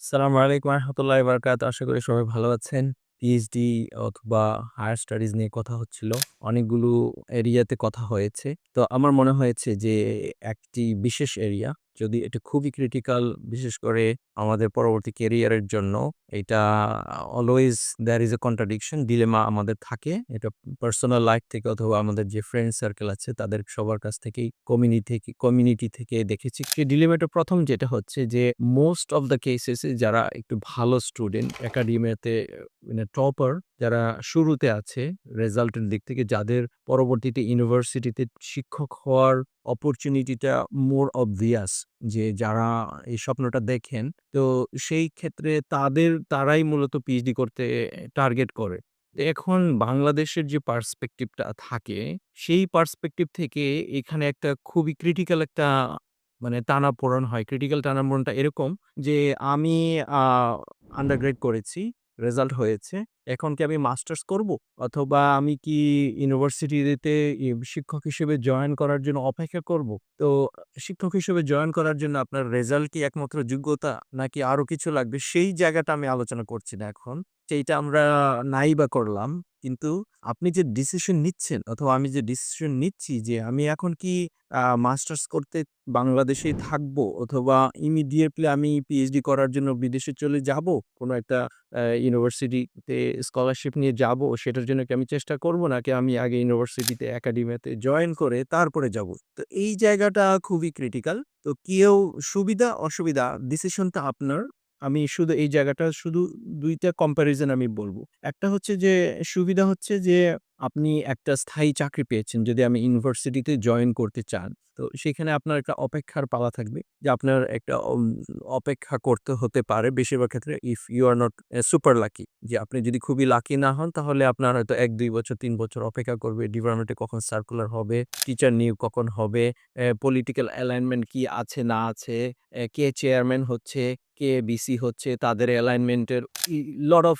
আসসালামু আলাইকুম রহমতুল্লাহি বারাকাতুহু। আশা করি সবাই ভালো আছেন। পিএইচডি অথবা হায়ার স্টাডিজ নিয়ে কথা হচ্ছিল। অনেকগুলো এরিয়াতে কথা হয়েছে। তো আমার মনে হয়েছে যে একটি বিশেষ এরিয়া, যদি এটা খুবই ক্রিটিক্যাল, বিশেষ করে আমাদের পরবর্তী ক্যারিয়ারের জন্য, এটা always there is a contradiction, dilemma আমাদের থাকে। এটা পার্সোনাল লাইফ থেকে অথবা আমাদের যে ফ্রেন্ড সার্কেল আছে তাদের সবার কাছ থেকেই কমিউনিটি থেকে দেখেছি। সেই ডিলেমাটা ১ম যেটা হচ্ছে যে মোস্ট অফ দ্য কেসেস এ যারা একটু ভালো স্টুডেন্ট, একাডেমিয়াতে মানে টপার, যারা শুরুতে আছে রেজাল্টের দিক থেকে, যাদের পরবর্তীতে ইউনিভার্সিটিতে শিক্ষক হওয়ার অপরচুনিটিটা মোর অবভিয়াস, যে যারা এই স্বপ্নটা দেখেন, তো সেই ক্ষেত্রে তারাই মূলত পিএইচডি করতে টার্গেট করে। তো এখন বাংলাদেশের যে পার্সপেক্টিভটা থাকে, সেই পার্সপেক্টিভ থেকে এখানে একটা খুবই ক্রিটিক্যাল একটা মানে টানাপোড়েন হয়। ক্রিটিক্যাল টানাপোড়েনটা এরকম যে আমি আ আন্ডারগ্রেড করেছি, রেজাল্ট হয়েছে। এখন কি আমি মাস্টার্স করব? অথবা আমি কি ইউনিভার্সিটিতে শিক্ষক হিসেবে জয়েন করার জন্য অপেক্ষা করব? তো শিক্ষক হিসেবে জয়েন করার জন্য আপনার রেজাল্ট কি একমাত্র যোগ্যতা? নাকি আরো কিছু লাগবে? সেই জায়গাটা আমি আলোচনা করছি না এখন। সেইটা আমরা নাই বা করলাম। কিন্তু আপনি যে ডিসিশন নিচ্ছেন অথবা আমি যে ডিসিশন নিচ্ছি যে আমি এখন কি মাস্টার্স করতে বাংলাদেশেই থাকবো, অথবা ইমিডিয়েটলি আমি পিএইচডি করার জন্য বিদেশে চলে যাবো। কোনো একটা ইউনিভার্সিটিতে স্কলারশিপ নিয়ে যাবো। সেটার জন্য কি আমি চেষ্টা করব? নাকি আমি আগে ইউনিভার্সিটিতে একাডেমিয়াতে জয়েন করে তারপরে যাবো? তো এই জায়গাটা খুবই ক্রিটিক্যাল। তো কেউ সুবিধা, অসুবিধা ডিসিশনটা আপনার। আমি শুধু এই জায়গাটা শুধু ২ টা কম্প্যারিজন আমি বলব। একটা হচ্ছে যে সুবিধা হচ্ছে যে আপনি একটা স্থায়ী চাকরি পেয়েছেন যদি আমি ইউনিভার্সিটিতে জয়েন করতে চান। তো সেখানে আপনার একটা অপেক্ষার পালা থাকবে, যে আপনার একটা অপেক্ষা করতে হতে পারে বেশিরভাগ ক্ষেত্রে, if you are not super lucky. যে আপনি যদি খুবই লাকি না হন, তাহলে আপনার হয়তো ১-২ বছর ৩ বছর অপেক্ষা করবে। ডিপার্টমেন্টে কখন সার্কুলার হবে, টিচার নিয়োগ কখন হবে, পলিটিক্যাল অ্যালাইনমেন্ট কি আছে না আছে, কে চেয়ারম্যান হচ্ছে, কে ভিসি হচ্ছে, তাদের অ্যালাইনমেন্টের lot of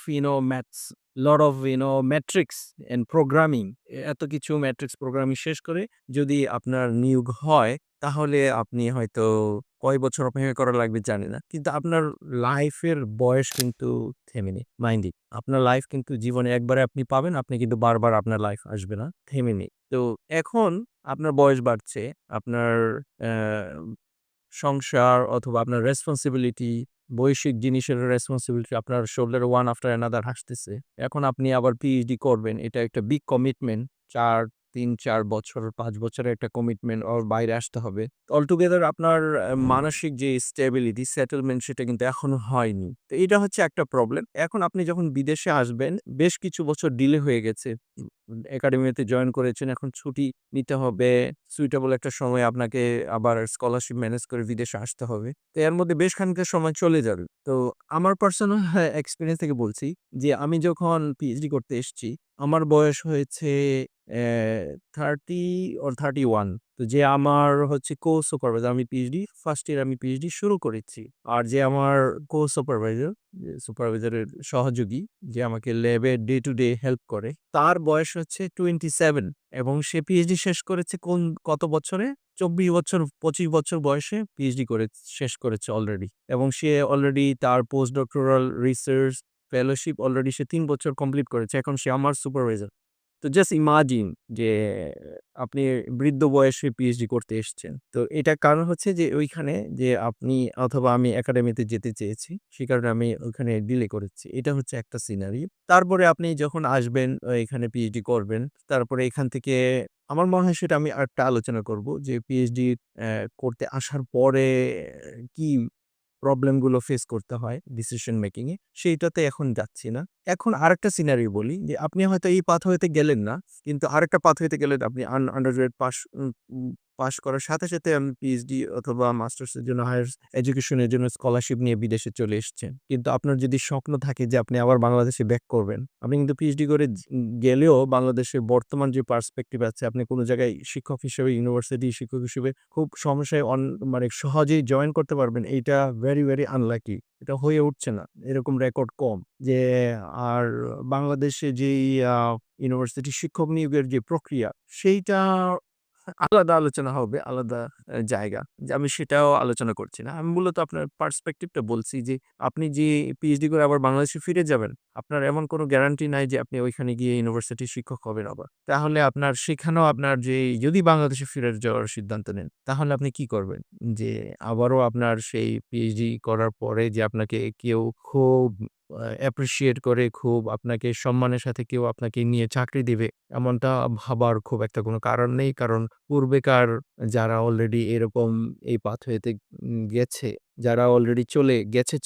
maths, lot of metrics and programming, এত কিছু ম্যাট্রিক্স প্রোগ্রামিং শেষ করে যদি আপনার নিয়োগ হয়, তাহলে আপনি হয়তো কয় বছর অপেক্ষা করা লাগবে জানি না। কিন্তু আপনার লাইফের বয়স কিন্তু থেমে নেই। Mind it. আপনার লাইফ কিন্তু জীবনে একবারে আপনি পাবেন, আপনি কিন্তু বারবার আপনার লাইফ আসবে না, থেমে নেই। তো এখন আপনার বয়স বাড়ছে, আপনার অ্যা সংসার অথবা আপনার রেসপনসিবিলিটি, বৈশ্বিক জিনিসের রেসপনসিবিলিটি আপনার শোল্ডারে ওয়ান আফটার অ্যানাদার আসতেছে। এখন আপনি আবার পিএইচডি করবেন। এটা একটা বিগ কমিটমেন্ট। ৩-৪ বছর, ৫ বছরের একটা কমিটমেন্ট, ওর বাইরে আসতে হবে। অলটুগেদার আপনার মানসিক যে স্টেবিলিটি, সেটেলমেন্ট, সেটা কিন্তু এখনো হয়নি। তো এটা হচ্ছে একটা প্রবলেম। এখন আপনি যখন বিদেশে আসবেন, বেশ কিছু বছর ডিলে হয়ে গেছে। একাডেমিতে জয়েন করেছেন, এখন ছুটি নিতে হবে। সুইটেবল একটা সময় আপনাকে আবার স্কলারশিপ ম্যানেজ করে বিদেশে আসতে হবে। তো এর মধ্যে বেশ খানিকটা সময় চলে যাবে। তো আমার পার্সোনাল এক্সপেরিয়েন্স থেকে বলছি যে আমি যখন পিএইচডি করতে এসেছি, আমার বয়স হয়েছে অ্যা 30 or 31। তো যে আমার হচ্ছে কো-সুপারভাইজার, আমি পিএইচডি ফার্স্ট ইয়ার আমি পিএইচডি শুরু করেছি। আর যে আমার কো-সুপারভাইজার, যে সুপারভাইজারের সহযোগী, যে আমাকে ল্যাবে ডে টু ডে হেল্প করে, তার বয়স হচ্ছে 27, এবং সে পিএইচডি শেষ করেছে কত বছরে? ২৪ বছর, ২৫ বছর বয়সে পিএইচডি শেষ করেছে অলরেডি। এবং সে অলরেডি তার post doctoral research fellowship already সে ৩ বছর কমপ্লিট করেছে। এখন সে আমার সুপারভাইজার। তো জাস্ট ইমাজিন যে আপনি বৃদ্ধ বয়সে পিএইচডি করতে এসছেন। তো এটার কারণ হচ্ছে যে ওইখানে যে আপনি অথবা আমি একাডেমিতে যেতে চেয়েছি, সে কারণে আমি ওখানে ডিলে করেছি। এটা হচ্ছে একটা সিনারি। তারপরে আপনি যখন আসবেন এখানে পিএইচডি করবেন, তারপরে এখান থেকে আমার মনে হয় সেটা আমি আরেকটা আলোচনা করব যে পিএইচডি করতে আসার পরে কি প্রবলেম গুলো ফেস করতে হয় ডিসিশন মেকিং এ, সেইটাতে এখন যাচ্ছি না। এখন আরেকটা সিনারিও বলি, যে আপনি হয়তো এই পাথওয়েতে গেলেন না। কিন্তু আরেকটা পাথওয়েতে গেলেন, আপনি আন্ডারগ্রেড পাস করার সাথে, সাথে আমি পিএইচডি অথবা মাস্টার্স এর জন্য, হায়ার এডুকেশন এর জন্য স্কলারশিপ নিয়ে বিদেশে চলে এসেছেন। কিন্তু আপনার যদি স্বপ্ন থাকে যে আপনি আবার বাংলাদেশে ব্যাক করবেন, আপনি কিন্তু পিএইচডি করে গেলেও বাংলাদেশের বর্তমান যে পার্সপেক্টিভ আছে, আপনি কোন জায়গায় শিক্ষক হিসেবে, ইউনিভার্সিটি শিক্ষক হিসেবে খুব সমস্যায় মানে সহজেই জয়েন করতে পারবেন, এইটা ভেরি, ভেরি আনলাকি। এটা হয়ে উঠছে না। এরকম রেকর্ড কম। যে আর বাংলাদেশে যেই আ ইউনিভার্সিটি শিক্ষক নিয়োগের যে প্রক্রিয়া, সেইটা আলাদা আলোচনা হবে, আলাদা জায়গা। যে আমি সেটাও আলোচনা করছি না। আমি মূলত আপনার পার্সপেক্টিভটা বলছি যে, আপনি যে পিএইচডি করে আবার বাংলাদেশে ফিরে যাবেন, আপনার এমন কোনো গ্যারান্টি নাই যে আপনি ওইখানে গিয়ে ইউনিভার্সিটির শিক্ষক হবেন আবার। তাহলে আপনার সেখানেও আপনার যে যদি বাংলাদেশে ফিরে যাওয়ার সিদ্ধান্ত নেন, তাহলে আপনি কি করবেন? যে আবারও আপনার সেই পিএইচডি করার পরে যে আপনাকে কেউ খুব অ্যাপ্রিশিয়েট করে, খুব আপনাকে সম্মানের সাথে কেউ আপনাকে নিয়ে চাকরি দিবে, এমনটা ভাবার খুব একটা কোনো কারণ নেই। কারণ পূর্বেকার যারা অলরেডি এরকম এই পাথওয়েতে গেছে, যারা অলরেডি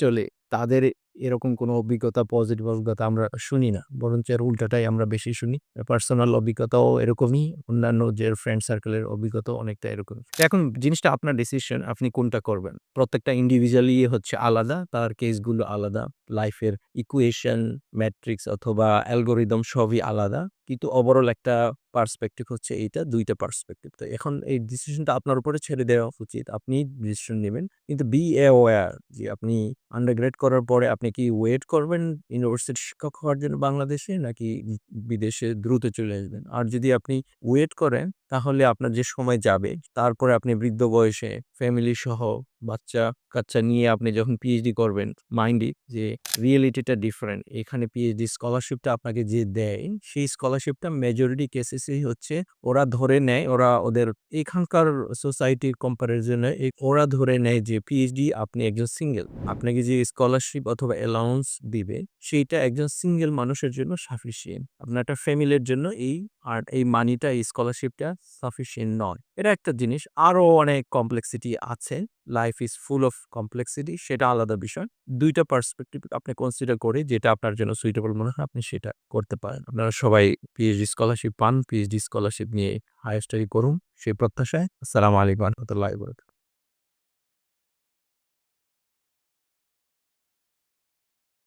চলে, তাদের এরকম কোনো অভিজ্ঞতা, পজিটিভ অভিজ্ঞতা আমরা শুনি না। বরঞ্চ এর উল্টাটাই আমরা বেশি শুনি। পার্সোনাল অভিজ্ঞতাও এরকমই, অন্যান্য যে ফ্রেন্ড সার্কেলের অভিজ্ঞতাও অনেকটা এরকমই। তো এখন জিনিসটা আপনার ডিসিশন, আপনি কোনটা করবেন। প্রত্যেকটা ইন্ডিভিজুয়ালি হচ্ছে আলাদা, তার কেসগুলো আলাদা। লাইফের ইকুয়েশন, ম্যাট্রিক্স অথবা অ্যালগরিদম সবই আলাদা। কিন্তু ওভারঅল একটা পার্সপেক্টিভ হচ্ছে এইটা, ২ টা পার্সপেক্টিভ। তো এখন এই ডিসিশনটা আপনার উপরে ছেড়ে দেওয়া উচিত। আপনি ডিসিশন নিবেন। কিন্তু বি অ্যাওয়ার যে আপনি আন্ডারগ্রেড করার পরে আপনি কি ওয়েট করবেন ইউনিভার্সিটির শিক্ষক হওয়ার জন্য বাংলাদেশে, নাকি বিদেশে দ্রুত চলে আসবেন? আর যদি আপনি ওয়েট করেন, তাহলে আপনার যে সময় যাবে, তারপরে আপনি বৃদ্ধ বয়সে ফ্যামিলি সহ বাচ্চা-কাচ্চা নিয়ে আপনি যখন পিএইচডি করবেন, মাইন্ডে যে রিয়েলিটিটা ডিফারেন্ট। এখানে পিএইচডি স্কলারশিপটা আপনাকে যে দেয়, সেই স্কলারশিপটা মেজরিটি কেসেসেই হচ্ছে ওরা ধরে নেয়, ওরা ওদের এখানকার সোসাইটির কম্প্যারিজনে ওরা ধরে নেয় যে পিএইচডি আপনি একজন সিঙ্গেল। আপনাকে যে স্কলারশিপ অথবা অ্যালাউন্স দিবে, সেইটা একজন সিঙ্গেল মানুষের জন্য সাফিসিয়েন্ট। আপনার একটা ফ্যামিলির জন্য এই মানিটা, এই স্কলারশিপটা সাফিসিয়েন্ট নয়। এটা একটা জিনিস। আরো অনেক কমপ্লেক্সিটি আছে। Life is full of complexity, সেটা আলাদা বিষয়। ২ টা পার্সপেক্টিভ আপনি কনসিডার করে যেটা আপনার জন্য সুইটেবল মনে হয় আপনি সেটা করতে পারেন। আপনারা সবাই পিএইচডি স্কলারশিপ পান। পিএইচডি স্কলারশিপ নিয়ে হায়ার স্টাডি করুন সেই প্রত্যাশায়। আসসালামু আলাইকুম ওয়া রাহমাতুল্লাহি ওয়া বারাকাতুহু।